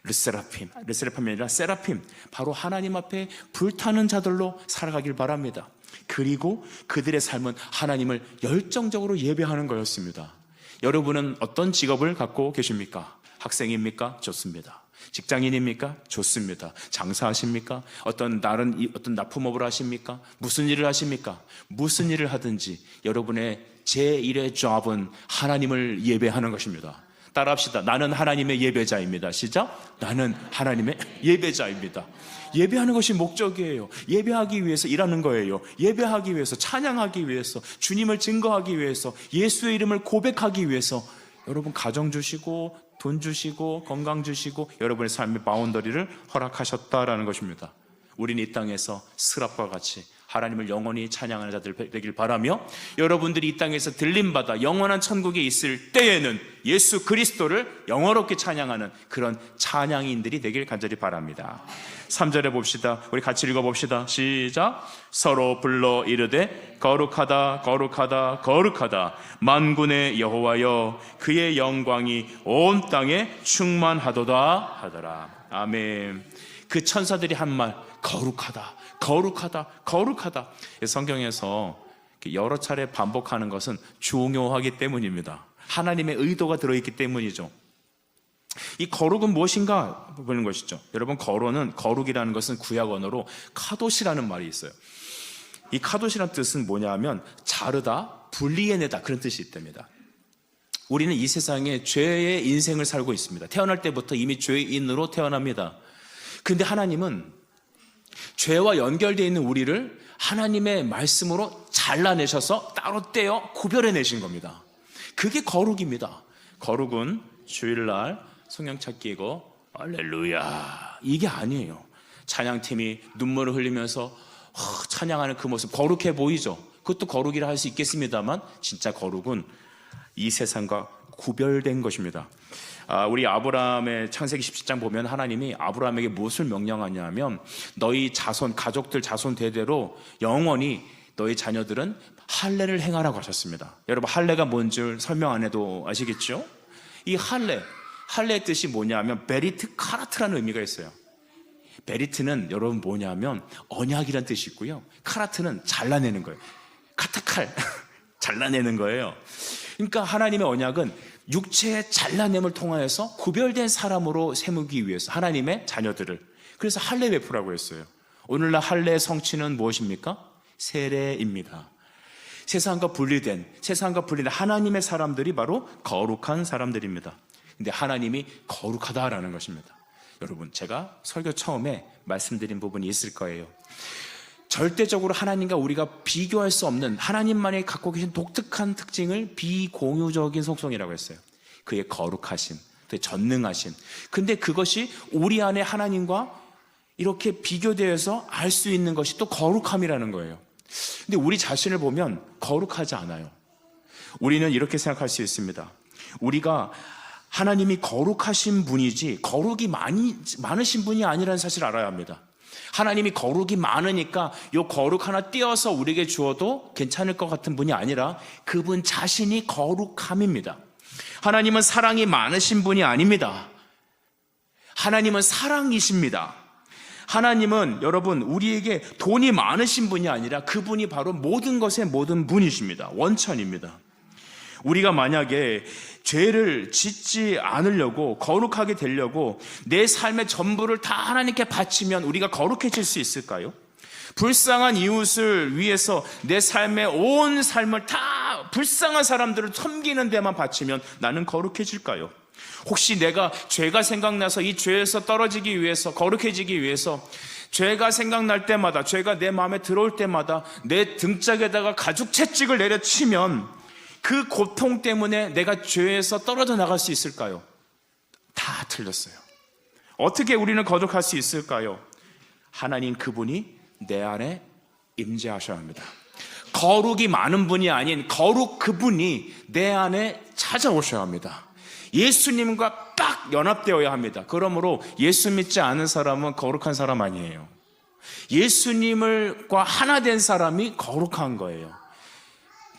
르세라핌이 아니라 세라핌, 바로 하나님 앞에 불타는 자들로 살아가길 바랍니다. 그리고 그들의 삶은 하나님을 열정적으로 예배하는 거였습니다. 여러분은 어떤 직업을 갖고 계십니까? 학생입니까? 좋습니다. 직장인입니까? 좋습니다. 장사하십니까? 어떤 납품업을 하십니까? 무슨 일을 하십니까? 무슨 일을 하든지 여러분의 제1의 잡은 하나님을 예배하는 것입니다. 따라합시다. 나는 하나님의 예배자입니다. 시작. 나는 하나님의 예배자입니다. 예배하는 것이 목적이에요. 예배하기 위해서 일하는 거예요. 예배하기 위해서, 찬양하기 위해서, 주님을 증거하기 위해서, 예수의 이름을 고백하기 위해서 여러분 가정 주시고 돈 주시고 건강 주시고 여러분의 삶의 바운더리를 허락하셨다라는 것입니다. 우리는 이 땅에서 스랍과 같이 하나님을 영원히 찬양하는 자들 되길 바라며, 여러분들이 이 땅에서 들림받아 영원한 천국에 있을 때에는 예수 그리스도를 영원롭게 찬양하는 그런 찬양인들이 되길 간절히 바랍니다. 3절에 봅시다. 우리 같이 읽어봅시다. 시작. 서로 불러 이르되 거룩하다 거룩하다 거룩하다 만군의 여호와여 그의 영광이 온 땅에 충만하도다 하더라. 아멘. 그 천사들이 한 말, 거룩하다 거룩하다 거룩하다. 성경에서 여러 차례 반복하는 것은 중요하기 때문입니다. 하나님의 의도가 들어있기 때문이죠. 이 거룩은 무엇인가 보는 것이죠. 여러분, 거룩이라는 것은 구약 언어로 카도시라는 말이 있어요. 이 카도시라는 뜻은 뭐냐면 자르다, 분리해내다, 그런 뜻이 있답니다. 우리는 이 세상에 죄의 인생을 살고 있습니다. 태어날 때부터 이미 죄인으로 태어납니다. 그런데 하나님은 죄와 연결되어 있는 우리를 하나님의 말씀으로 잘라내셔서 따로 떼어 구별해내신 겁니다. 그게 거룩입니다. 거룩은 주일날 성경 찾기고 할렐루야 이게 아니에요. 찬양팀이 눈물을 흘리면서 찬양하는 그 모습 거룩해 보이죠. 그것도 거룩이라 할 수 있겠습니다만 진짜 거룩은 이 세상과 구별된 것입니다. 우리 아브라함의 창세기 17장 보면 하나님이 아브라함에게 무엇을 명령하냐면 너희 자손, 가족들 자손 대대로 영원히 너희 자녀들은 할례를 행하라고 하셨습니다. 여러분, 할례가 뭔지 설명 안 해도 아시겠죠? 이 할례의 뜻이 뭐냐면 베리트 카라트라는 의미가 있어요. 베리트는 여러분 뭐냐면 언약이란 뜻이 있고요, 카라트는 잘라내는 거예요. 카타칼 잘라내는 거예요. 그러니까 하나님의 언약은 육체의 잘라냄을 통하여서 구별된 사람으로 세우기 위해서 하나님의 자녀들을, 그래서 할례 베푸라고 했어요. 오늘날 할례의 성취는 무엇입니까? 세례입니다. 세상과 분리된 하나님의 사람들이 바로 거룩한 사람들입니다. 근데 하나님이 거룩하다라는 것입니다. 여러분, 제가 설교 처음에 말씀드린 부분이 있을 거예요. 절대적으로 하나님과 우리가 비교할 수 없는 하나님만이 갖고 계신 독특한 특징을 비공유적인 속성이라고 했어요. 그의 거룩하심, 그의 전능하심. 근데 그것이 우리 안에 하나님과 이렇게 비교되어서 알 수 있는 것이 또 거룩함이라는 거예요. 근데 우리 자신을 보면 거룩하지 않아요. 우리는 이렇게 생각할 수 있습니다. 우리가 하나님이 거룩하신 분이지 거룩이 많으신 분이 아니라는 사실을 알아야 합니다. 하나님이 거룩이 많으니까 이 거룩 하나 띄어서 우리에게 주어도 괜찮을 것 같은 분이 아니라 그분 자신이 거룩함입니다. 하나님은 사랑이 많으신 분이 아닙니다. 하나님은 사랑이십니다. 하나님은 여러분 우리에게 돈이 많으신 분이 아니라 그분이 바로 모든 것의 모든 분이십니다. 원천입니다. 우리가 만약에 죄를 짓지 않으려고 거룩하게 되려고 내 삶의 전부를 다 하나님께 바치면 우리가 거룩해질 수 있을까요? 불쌍한 이웃을 위해서 내 삶의 온 삶을 다 불쌍한 사람들을 섬기는 데만 바치면 나는 거룩해질까요? 혹시 내가 죄가 생각나서 이 죄에서 떨어지기 위해서, 거룩해지기 위해서 죄가 생각날 때마다, 죄가 내 마음에 들어올 때마다 내 등짝에다가 가죽 채찍을 내려치면 그 고통 때문에 내가 죄에서 떨어져 나갈 수 있을까요? 다 틀렸어요. 어떻게 우리는 거룩할 수 있을까요? 하나님 그분이 내 안에 임재하셔야 합니다. 거룩이 많은 분이 아닌 거룩 그분이 내 안에 찾아오셔야 합니다. 예수님과 딱 연합되어야 합니다. 그러므로 예수 믿지 않은 사람은 거룩한 사람 아니에요. 예수님과 하나 된 사람이 거룩한 거예요.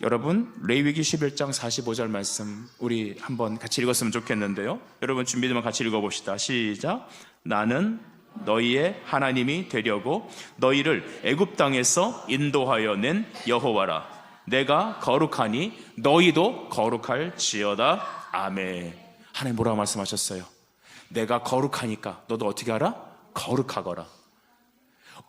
여러분, 레위기 11장 45절 말씀 우리 한번 같이 읽었으면 좋겠는데요. 여러분 준비되면 같이 읽어봅시다. 시작. 나는 너희의 하나님이 되려고 너희를 애굽 땅에서 인도하여 낸 여호와라. 내가 거룩하니 너희도 거룩할지어다. 아멘. 하나님 뭐라고 말씀하셨어요? 내가 거룩하니까 너도 어떻게 하라? 거룩하거라.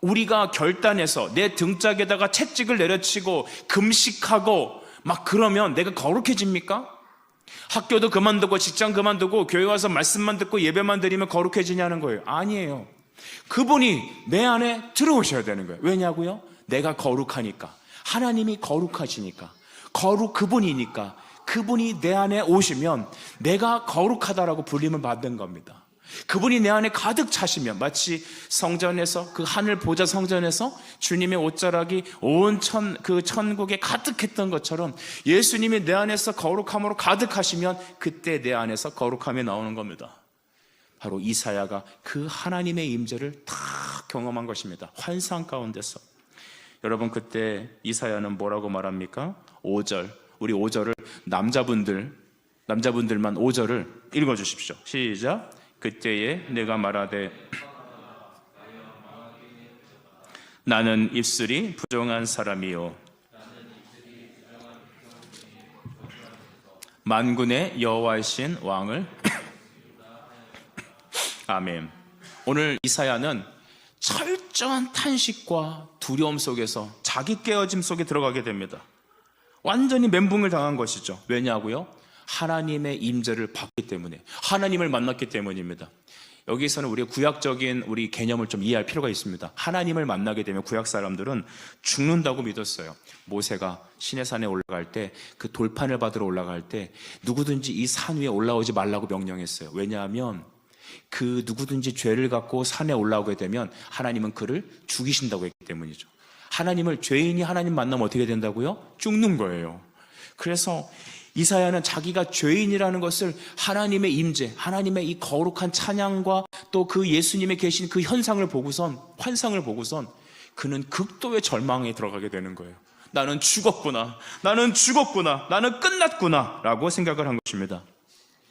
우리가 결단해서 내 등짝에다가 채찍을 내려치고 금식하고 막 그러면 내가 거룩해집니까? 학교도 그만두고 직장 그만두고 교회 와서 말씀만 듣고 예배만 드리면 거룩해지냐는 거예요. 아니에요. 그분이 내 안에 들어오셔야 되는 거예요. 왜냐고요? 내가 거룩하니까, 하나님이 거룩하시니까, 그분이니까, 그분이 내 안에 오시면 내가 거룩하다라고 불림을 받는 겁니다. 그분이 내 안에 가득 차시면, 마치 성전에서, 그 하늘 보좌 성전에서 주님의 옷자락이 온 그 천국에 가득했던 것처럼 예수님이 내 안에서 거룩함으로 가득하시면 그때 내 안에서 거룩함이 나오는 겁니다. 바로 이사야가 그 하나님의 임재를 다 경험한 것입니다. 환상 가운데서. 여러분, 그때 이사야는 뭐라고 말합니까? 5절, 우리 5절을 남자분들만 5절을 읽어주십시오. 시작. 그때에 내가 말하되 나는 입술이 부정한 사람이요 만군의 여호와이신 왕을 아멘. 오늘 이사야는 철저한 탄식과 두려움 속에서 자기 깨어짐 속에 들어가게 됩니다. 완전히 멘붕을 당한 것이죠. 왜냐고요? 하나님의 임재를 받기 때문에, 하나님을 만났기 때문입니다. 여기서는 우리가 구약적인 우리 개념을 좀 이해할 필요가 있습니다. 하나님을 만나게 되면 구약 사람들은 죽는다고 믿었어요. 모세가 시내산에 올라갈 때, 그 돌판을 받으러 올라갈 때 누구든지 이 산 위에 올라오지 말라고 명령했어요. 왜냐하면 그 누구든지 죄를 갖고 산에 올라오게 되면 하나님은 그를 죽이신다고 했기 때문이죠. 죄인이 하나님 만나면 어떻게 된다고요? 죽는 거예요. 그래서 이사야는 자기가 죄인이라는 것을 하나님의 임재, 하나님의 이 거룩한 찬양과 또 그 예수님의 계신 그 환상을 보고선 그는 극도의 절망에 들어가게 되는 거예요. 나는 죽었구나, 나는 끝났구나 라고 생각을 한 것입니다.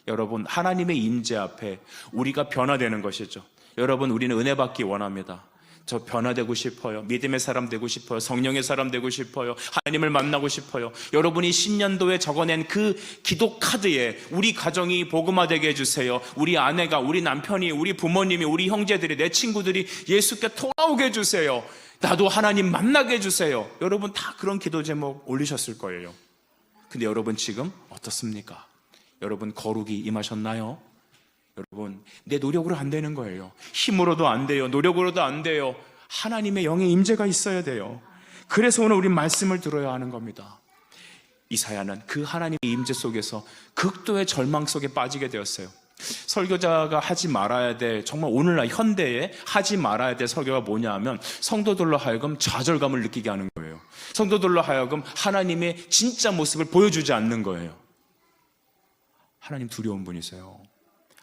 여러분, 하나님의 임재 앞에 우리가 변화되는 것이죠. 여러분, 우리는 은혜 받기 원합니다. 저 변화되고 싶어요. 믿음의 사람 되고 싶어요. 성령의 사람 되고 싶어요. 하나님을 만나고 싶어요. 여러분이 신년도에 적어낸 그 기도 카드에 우리 가정이 복음화되게 해주세요. 우리 아내가, 우리 남편이, 우리 부모님이, 우리 형제들이, 내 친구들이 예수께 돌아오게 해주세요. 나도 하나님 만나게 해주세요. 여러분 다 그런 기도 제목 올리셨을 거예요. 근데 여러분 지금 어떻습니까? 여러분 거룩이 임하셨나요? 여러분, 내 노력으로 안 되는 거예요. 힘으로도 안 돼요. 노력으로도 안 돼요. 하나님의 영의 임재가 있어야 돼요. 그래서 오늘 우리 말씀을 들어야 하는 겁니다. 이사야는 그 하나님의 임재 속에서 극도의 절망 속에 빠지게 되었어요. 설교자가 하지 말아야 될, 정말 오늘날 현대에 하지 말아야 될 설교가 뭐냐 하면 성도들로 하여금 좌절감을 느끼게 하는 거예요. 성도들로 하여금 하나님의 진짜 모습을 보여주지 않는 거예요. 하나님 두려운 분이세요.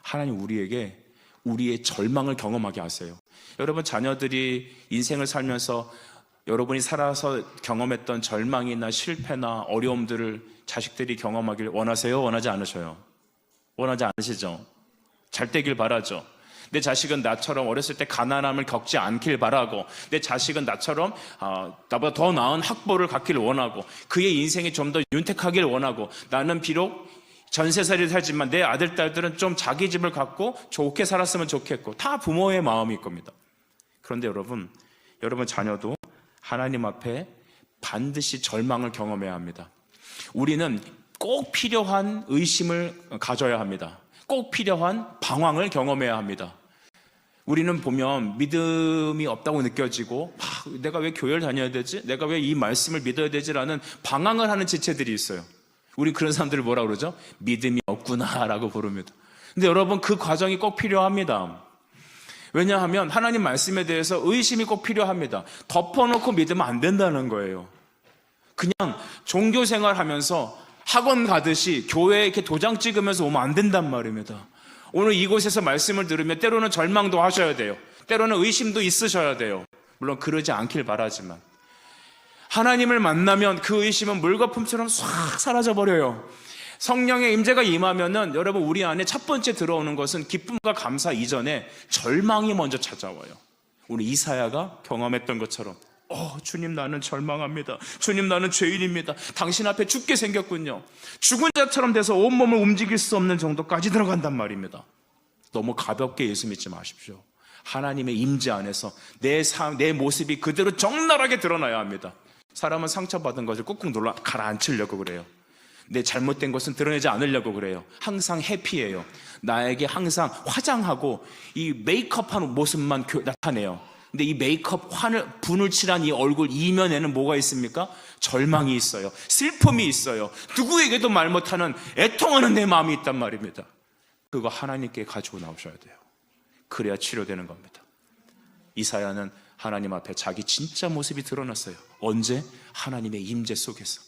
하나님 우리에게 우리의 절망을 경험하게 하세요. 여러분, 자녀들이 인생을 살면서 여러분이 살아서 경험했던 절망이나 실패나 어려움들을 자식들이 경험하길 원하세요? 원하지 않으셔요? 원하지 않으시죠? 잘 되길 바라죠. 내 자식은 나처럼 어렸을 때 가난함을 겪지 않길 바라고, 내 자식은 나처럼 나보다 더 나은 학벌을 갖기를 원하고, 그의 인생이 좀 더 윤택하길 원하고, 나는 비록 전세살이를 살지만 내 아들, 딸들은 좀 자기 집을 갖고 좋게 살았으면 좋겠고, 다 부모의 마음일 겁니다. 그런데 여러분 자녀도 하나님 앞에 반드시 절망을 경험해야 합니다. 우리는 꼭 필요한 의심을 가져야 합니다. 꼭 필요한 방황을 경험해야 합니다. 우리는 보면 믿음이 없다고 느껴지고, 내가 왜 교회를 다녀야 되지? 내가 왜 이 말씀을 믿어야 되지라는 방황을 하는 지체들이 있어요. 우리 그런 사람들을 뭐라 그러죠? 믿음이 없구나 라고 부릅니다. 근데 여러분, 그 과정이 꼭 필요합니다. 왜냐하면 하나님 말씀에 대해서 의심이 꼭 필요합니다. 덮어놓고 믿으면 안 된다는 거예요. 그냥 종교생활 하면서 학원 가듯이 교회에 이렇게 도장 찍으면서 오면 안 된단 말입니다. 오늘 이곳에서 말씀을 들으면 때로는 절망도 하셔야 돼요. 때로는 의심도 있으셔야 돼요. 물론 그러지 않길 바라지만, 하나님을 만나면 그 의심은 물거품처럼 싹 사라져버려요. 성령의 임재가 임하면은 여러분, 우리 안에 첫 번째 들어오는 것은 기쁨과 감사 이전에 절망이 먼저 찾아와요. 우리 이사야가 경험했던 것처럼, 주님 나는 절망합니다. 주님 나는 죄인입니다. 당신 앞에 죽게 생겼군요. 죽은 자처럼 돼서 온몸을 움직일 수 없는 정도까지 들어간단 말입니다. 너무 가볍게 예수 믿지 마십시오. 하나님의 임재 안에서 내 모습이 그대로 적나라하게 드러나야 합니다. 사람은 상처받은 것을 꾹꾹 눌러 가라앉히려고 그래요. 내 잘못된 것은 드러내지 않으려고 그래요. 항상 해피해요. 나에게 항상 화장하고 이 메이크업하는 모습만 나타내요. 근데 이 메이크업 분을 칠한 이 얼굴 이면에는 뭐가 있습니까? 절망이 있어요. 슬픔이 있어요. 누구에게도 말 못하는 애통하는 내 마음이 있단 말입니다. 그거 하나님께 가지고 나오셔야 돼요. 그래야 치료되는 겁니다. 이사야는 하나님 앞에 자기 진짜 모습이 드러났어요. 언제? 하나님의 임재 속에서.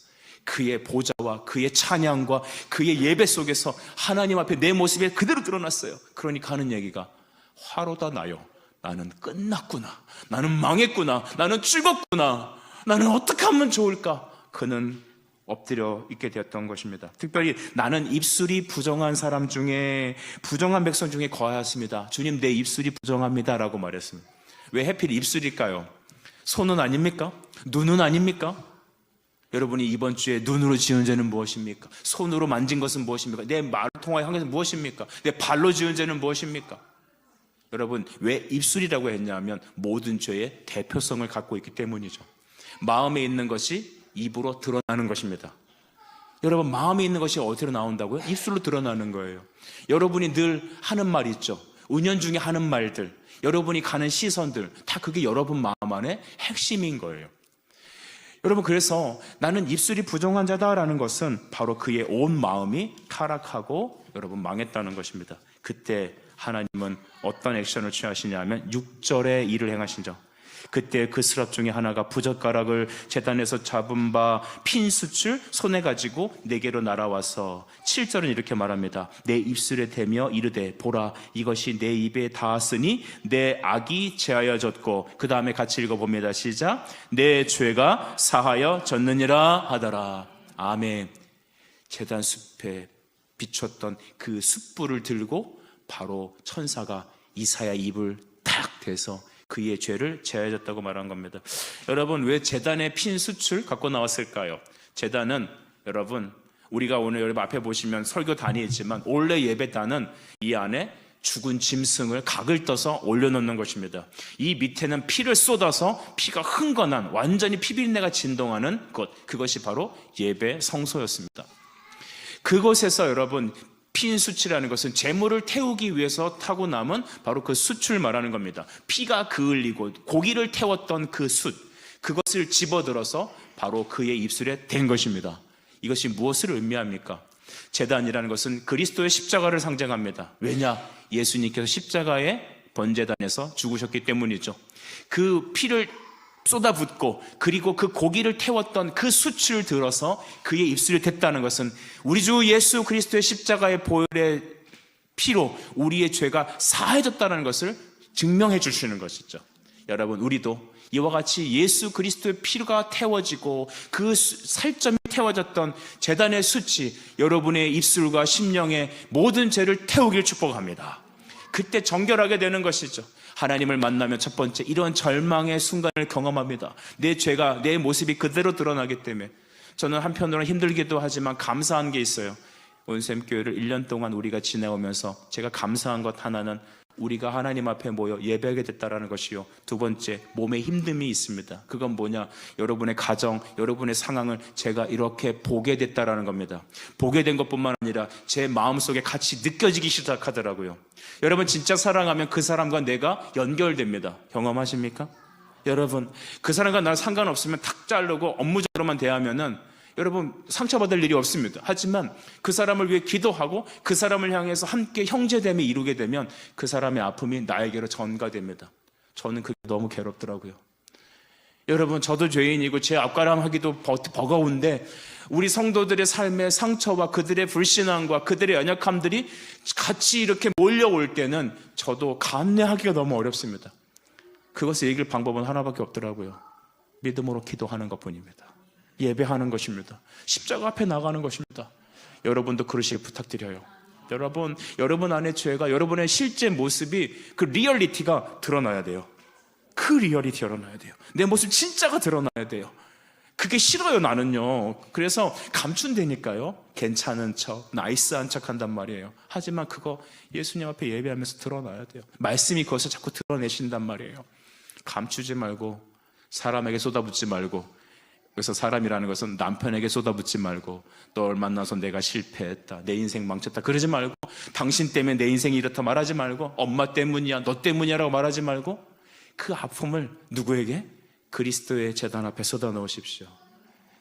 그의 보좌와 그의 찬양과 그의 예배 속에서 하나님 앞에 내 모습이 그대로 드러났어요. 그러니까 하는 얘기가 화로다 나요. 나는 끝났구나. 나는 망했구나. 나는 죽었구나. 나는 어떻게 하면 좋을까? 그는 엎드려 있게 되었던 것입니다. 특별히 나는 입술이 부정한 사람 중에, 부정한 백성 중에 거하였습니다. 주님, 내 입술이 부정합니다 라고 말했습니다. 왜 하필 입술일까요? 손은 아닙니까? 눈은 아닙니까? 여러분이 이번 주에 눈으로 지은 죄는 무엇입니까? 손으로 만진 것은 무엇입니까? 내 말을 통하여 한 것은 무엇입니까? 내 발로 지은 죄는 무엇입니까? 여러분, 왜 입술이라고 했냐면 모든 죄의 대표성을 갖고 있기 때문이죠. 마음에 있는 것이 입으로 드러나는 것입니다. 여러분, 마음에 있는 것이 어디로 나온다고요? 입술로 드러나는 거예요. 여러분이 늘 하는 말 있죠. 은연중에 하는 말들, 여러분이 가는 시선들, 다 그게 여러분 마음 안에 핵심인 거예요. 여러분, 그래서 나는 입술이 부정한 자다라는 것은 바로 그의 온 마음이 타락하고 여러분 망했다는 것입니다. 그때 하나님은 어떤 액션을 취하시냐면 6절에 일을 행하시죠. 그때 그 스랍 중에 하나가 부젓가락을 제단에서 잡은 바 핀 숯을 손에 가지고 내게로 날아와서 7절은 이렇게 말합니다. 내 입술에 대며 이르되 보라, 이것이 내 입에 닿았으니 내 악이 제하여졌고, 그 다음에 같이 읽어봅니다. 시작. 내 죄가 사하여졌느니라 하더라. 아멘. 제단 숲에 비췄던 그 숯불을 들고 바로 천사가 이사야 입을 탁 대서 그의 죄를 제하여졌다고 말한 겁니다. 여러분, 왜 제단에 핀 숯을 갖고 나왔을까요? 제단은 여러분, 우리가 오늘 여러분 앞에 보시면 설교 단이 있지만 원래 예배단은 이 안에 죽은 짐승을 각을 떠서 올려놓는 것입니다. 이 밑에는 피를 쏟아서 피가 흥건한 완전히 피비린내가 진동하는 것, 그것이 바로 예배 성소였습니다. 그곳에서 여러분 핀 숯이라는 것은 재물을 태우기 위해서 타고 남은 바로 그 숯을 말하는 겁니다. 피가 그을리고 고기를 태웠던 그 숯, 그것을 집어들어서 바로 그의 입술에 댄 것입니다. 이것이 무엇을 의미합니까? 제단이라는 것은 그리스도의 십자가를 상징합니다. 왜냐? 예수님께서 십자가의 번제단에서 죽으셨기 때문이죠. 그 피를 쏟아붓고 그리고 그 고기를 태웠던 그 숯을 들어서 그의 입술에 댔다는 것은 우리 주 예수 그리스도의 십자가의 보혈의 피로 우리의 죄가 사해졌다는 것을 증명해 주시는 것이죠. 여러분, 우리도 이와 같이 예수 그리스도의 피가 태워지고 그 살점이 태워졌던 제단의 숯이 여러분의 입술과 심령의 모든 죄를 태우길 축복합니다. 그때 정결하게 되는 것이죠. 하나님을 만나면 첫 번째 이런 절망의 순간을 경험합니다. 내 죄가, 내 모습이 그대로 드러나기 때문에. 저는 한편으로는 힘들기도 하지만 감사한 게 있어요. 온샘교회를 1년 동안 우리가 지내오면서 제가 감사한 것 하나는 우리가 하나님 앞에 모여 예배하게 됐다는 것이요, 두 번째, 몸에 힘듦이 있습니다. 그건 뭐냐? 여러분의 가정, 여러분의 상황을 제가 이렇게 보게 됐다는 겁니다. 보게 된 것뿐만 아니라 제 마음속에 같이 느껴지기 시작하더라고요. 여러분, 진짜 사랑하면 그 사람과 내가 연결됩니다. 경험하십니까? 여러분, 그 사람과 나 상관없으면 탁 자르고 업무적으로만 대하면은 여러분 상처받을 일이 없습니다. 하지만 그 사람을 위해 기도하고 그 사람을 향해서 함께 형제됨이 이루게 되면 그 사람의 아픔이 나에게로 전가됩니다. 저는 그게 너무 괴롭더라고요. 여러분, 저도 죄인이고 제 앞가람하기도 버거운데 우리 성도들의 삶의 상처와 그들의 불신앙과 그들의 연약함들이 같이 이렇게 몰려올 때는 저도 감내하기가 너무 어렵습니다. 그것을 이길 방법은 하나밖에 없더라고요. 믿음으로 기도하는 것뿐입니다. 예배하는 것입니다. 십자가 앞에 나가는 것입니다. 여러분도 그러시길 부탁드려요. 여러분 안의 죄가, 여러분의 실제 모습이, 그 리얼리티가 드러나야 돼요. 그 리얼리티 드러나야 돼요. 내 모습 진짜가 드러나야 돼요. 그게 싫어요, 나는요. 그래서 감춘다니까요. 괜찮은 척, 나이스한 척 한단 말이에요. 하지만 그거 예수님 앞에 예배하면서 드러나야 돼요. 말씀이 그것을 자꾸 드러내신단 말이에요. 감추지 말고, 사람에게 쏟아붓지 말고, 그래서 사람이라는 것은 남편에게 쏟아붓지 말고, 널 만나서 내가 실패했다, 내 인생 망쳤다 그러지 말고, 당신 때문에 내 인생이 이렇다 말하지 말고, 엄마 때문이야, 너 때문이야 라고 말하지 말고, 그 아픔을 누구에게? 그리스도의 제단 앞에 쏟아 넣으십시오.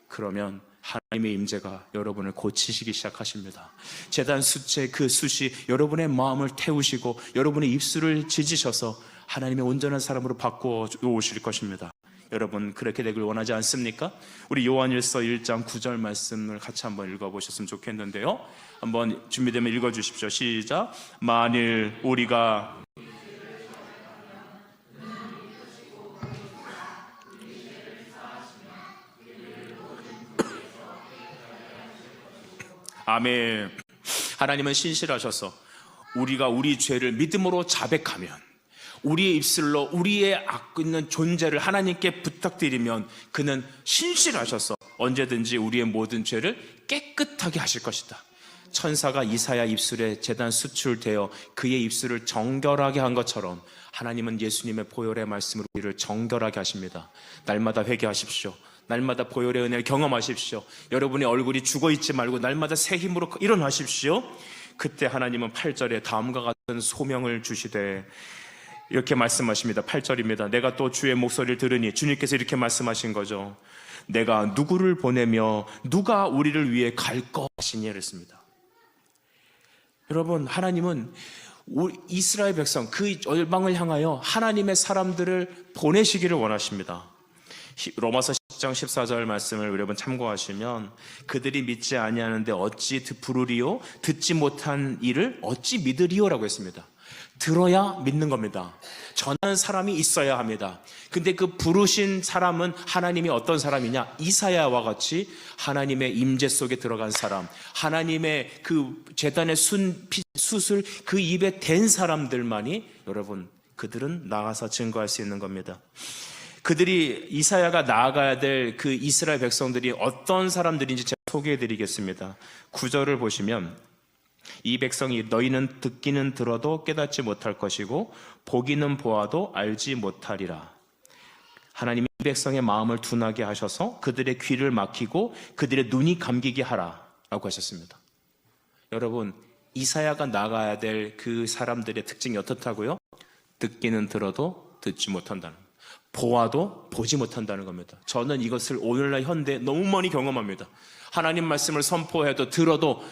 그러면 하나님의 임재가 여러분을 고치시기 시작하십니다. 제단 숯의 그 숯이 여러분의 마음을 태우시고 여러분의 입술을 지지셔서 하나님의 온전한 사람으로 바꾸어 오실 것입니다. 여러분 그렇게 되길 원하지 않습니까? 우리 요한일서 1장 9절 말씀을 같이 한번 읽어보셨으면 좋겠는데요. 한번 준비되면 읽어주십시오. 시작. 만일 우리가 아멘. 하나님은 신실하셔서 우리가 우리 죄를 믿음으로 자백하면, 우리의 입술로 우리의 악고 있는 존재를 하나님께 부탁드리면 그는 신실하셔서 언제든지 우리의 모든 죄를 깨끗하게 하실 것이다. 천사가 이사야 입술에 제단 수출되어 그의 입술을 정결하게 한 것처럼 하나님은 예수님의 보혈의 말씀으로 우리를 정결하게 하십니다. 날마다 회개하십시오. 날마다 보혈의 은혜를 경험하십시오. 여러분의 얼굴이 죽어있지 말고 날마다 새 힘으로 일어나십시오. 그때 하나님은 8절에 다음과 같은 소명을 주시되 이렇게 말씀하십니다. 8절입니다. 내가 또 주의 목소리를 들으니, 주님께서 이렇게 말씀하신 거죠. 내가 누구를 보내며 누가 우리를 위해 갈 것이니 그랬습니다. 여러분, 하나님은 이스라엘 백성, 그 열방을 향하여 하나님의 사람들을 보내시기를 원하십니다. 로마서 10장 14절 말씀을 여러분 참고하시면, 그들이 믿지 아니하는데 어찌 부르리요? 듣지 못한 일을 어찌 믿으리요? 라고 했습니다. 들어야 믿는 겁니다. 전하는 사람이 있어야 합니다. 근데 그 부르신 사람은 하나님이 어떤 사람이냐? 이사야와 같이 하나님의 임재 속에 들어간 사람, 하나님의 그 제단의 숯을 그 입에 댄 사람들만이, 여러분, 그들은 나가서 증거할 수 있는 겁니다. 그들이, 이사야가 나아가야 될 그 이스라엘 백성들이 어떤 사람들인지 제가 소개해드리겠습니다. 9절을 보시면, 이 백성이 너희는 듣기는 들어도 깨닫지 못할 것이고 보기는 보아도 알지 못하리라. 하나님이 이 백성의 마음을 둔하게 하셔서 그들의 귀를 막히고 그들의 눈이 감기게 하라 라고 하셨습니다. 여러분, 이사야가 나가야 될 그 사람들의 특징이 어떻다고요? 듣기는 들어도 듣지 못한다는, 보아도 보지 못한다는 겁니다. 저는 이것을 오늘날 현대에 너무 많이 경험합니다. 하나님 말씀을 선포해도 들어도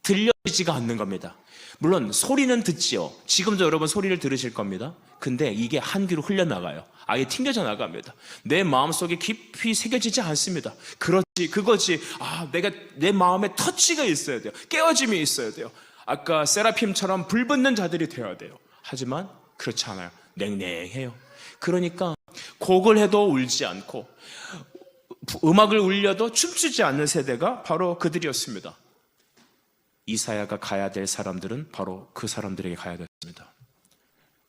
들려지지가 않는 겁니다. 물론 소리는 듣지요. 지금도 여러분 소리를 들으실 겁니다. 근데 이게 한 귀로 흘려나가요. 아예 튕겨져 나갑니다. 내 마음속에 깊이 새겨지지 않습니다. 그렇지, 그거지. 내가 내 마음에 터치가 있어야 돼요. 깨어짐이 있어야 돼요. 아까 세라핌처럼 불붙는 자들이 되어야 돼요. 하지만 그렇지 않아요. 냉랭해요. 그러니까 곡을 해도 울지 않고 음악을 울려도 춤추지 않는 세대가 바로 그들이었습니다. 이사야가 가야 될 사람들은 바로 그 사람들에게 가야 됐습니다.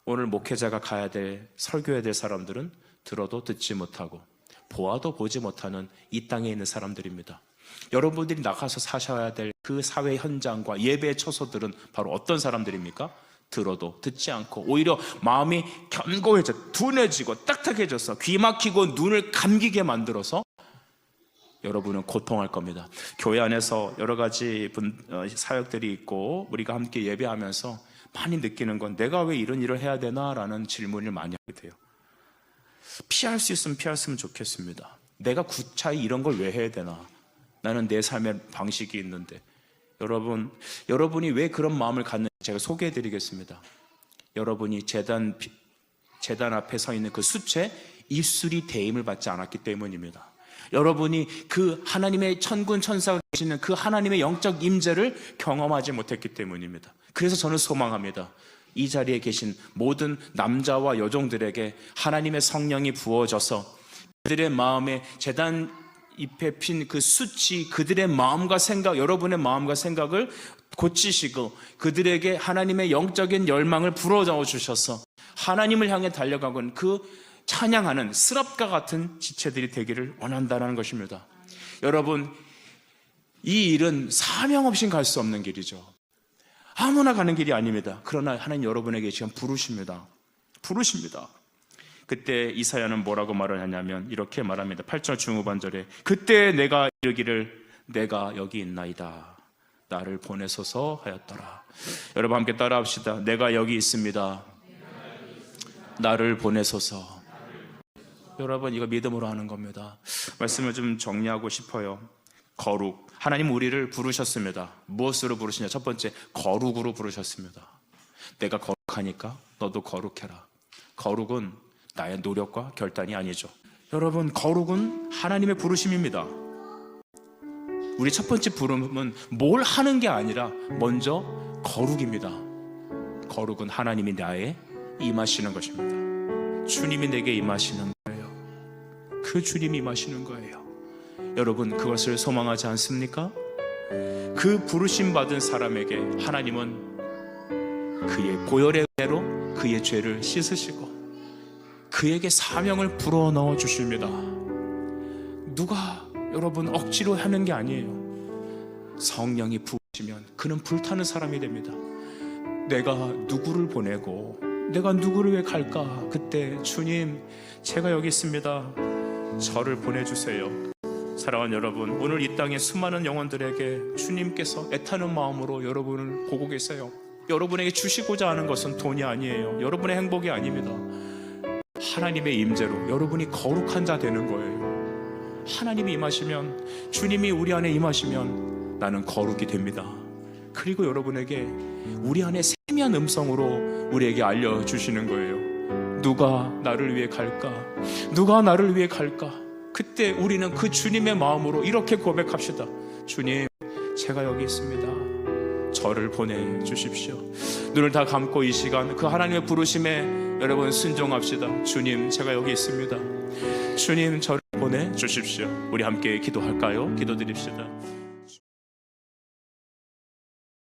오늘 목회자가 가야 될, 설교해야 될 사람들은 들어도 듣지 못하고 보아도 보지 못하는 이 땅에 있는 사람들입니다. 여러분들이 나가서 사셔야 될 그 사회 현장과 예배의 처소들은 바로 어떤 사람들입니까? 들어도 듣지 않고 오히려 마음이 견고해져, 둔해지고 딱딱해져서 귀 막히고 눈을 감기게 만들어서 여러분은 고통할 겁니다. 교회 안에서 여러 가지 사역들이 있고 우리가 함께 예배하면서 많이 느끼는 건, 내가 왜 이런 일을 해야 되나? 라는 질문을 많이 하게 돼요. 피할 수 있으면 피했으면 좋겠습니다. 내가 구차히 이런 걸 왜 해야 되나? 나는 내 삶의 방식이 있는데. 여러분이 왜 그런 마음을 갖는지 제가 소개해 드리겠습니다. 여러분이 제단 앞에 서 있는 그 숯에 입술이 대임을 받지 않았기 때문입니다. 여러분이 그 하나님의 천군 천사가 계시는 그 하나님의 영적 임재를 경험하지 못했기 때문입니다. 그래서 저는 소망합니다. 이 자리에 계신 모든 남자와 여종들에게 하나님의 성령이 부어져서 그들의 마음에 제단 잎에 핀 그 숯이 그들의 마음과 생각, 여러분의 마음과 생각을 고치시고 그들에게 하나님의 영적인 열망을 불어넣어 주셔서 하나님을 향해 달려가고 그 찬양하는 스랍과 같은 지체들이 되기를 원한다는 것입니다. 여러분, 이 일은 사명 없이 갈 수 없는 길이죠. 아무나 가는 길이 아닙니다. 그러나 하나님 여러분에게 지금 부르십니다. 그때 이사야는 뭐라고 말을 하냐면 이렇게 말합니다. 8절 중후반절에 그때 내가 이르기를 내가 여기 있나이다. 나를 보내소서 하였더라. 여러분 함께 따라합시다. 내가 여기 있습니다. 나를 보내소서. 여러분, 이거 믿음으로 하는 겁니다. 말씀을 좀 정리하고 싶어요. 거룩. 하나님 우리를 부르셨습니다. 무엇으로 부르시냐? 첫 번째, 거룩으로 부르셨습니다. 내가 거룩하니까 너도 거룩해라. 거룩은 나의 노력과 결단이 아니죠. 여러분, 거룩은 하나님의 부르심입니다. 우리 첫 번째 부름은 뭘 하는 게 아니라 먼저 거룩입니다. 거룩은 하나님이 나에 임하시는 것입니다. 주님이 내게 임하시는 거예요. 그 주님이 임하시는 거예요. 여러분, 그것을 소망하지 않습니까? 그 부르심 받은 사람에게 하나님은 그의 보혈의 은혜로 그의 죄를 씻으시고 그에게 사명을 불어넣어 주십니다. 누가 여러분 억지로 하는 게 아니에요. 성령이 부으시면 그는 불타는 사람이 됩니다. 내가 누구를 보내고 내가 누구를 위해 갈까? 그때 주님, 제가 여기 있습니다. 저를 보내주세요. 사랑하는 여러분, 오늘 이 땅의 수많은 영혼들에게 주님께서 애타는 마음으로 여러분을 보고 계세요. 여러분에게 주시고자 하는 것은 돈이 아니에요. 여러분의 행복이 아닙니다. 하나님의 임재로 여러분이 거룩한 자 되는 거예요. 하나님이 임하시면, 주님이 우리 안에 임하시면 나는 거룩이 됩니다. 그리고 여러분에게 우리 안에 세미한 음성으로 우리에게 알려주시는 거예요. 누가 나를 위해 갈까? 누가 나를 위해 갈까? 그때 우리는 그 주님의 마음으로 이렇게 고백합시다. 주님, 제가 여기 있습니다. 저를 보내주십시오. 눈을 다 감고 이 시간 그 하나님의 부르심에 여러분 순종합시다. 주님, 제가 여기 있습니다. 주님, 저를 보내주십시오. 우리 함께 기도할까요? 기도드립시다.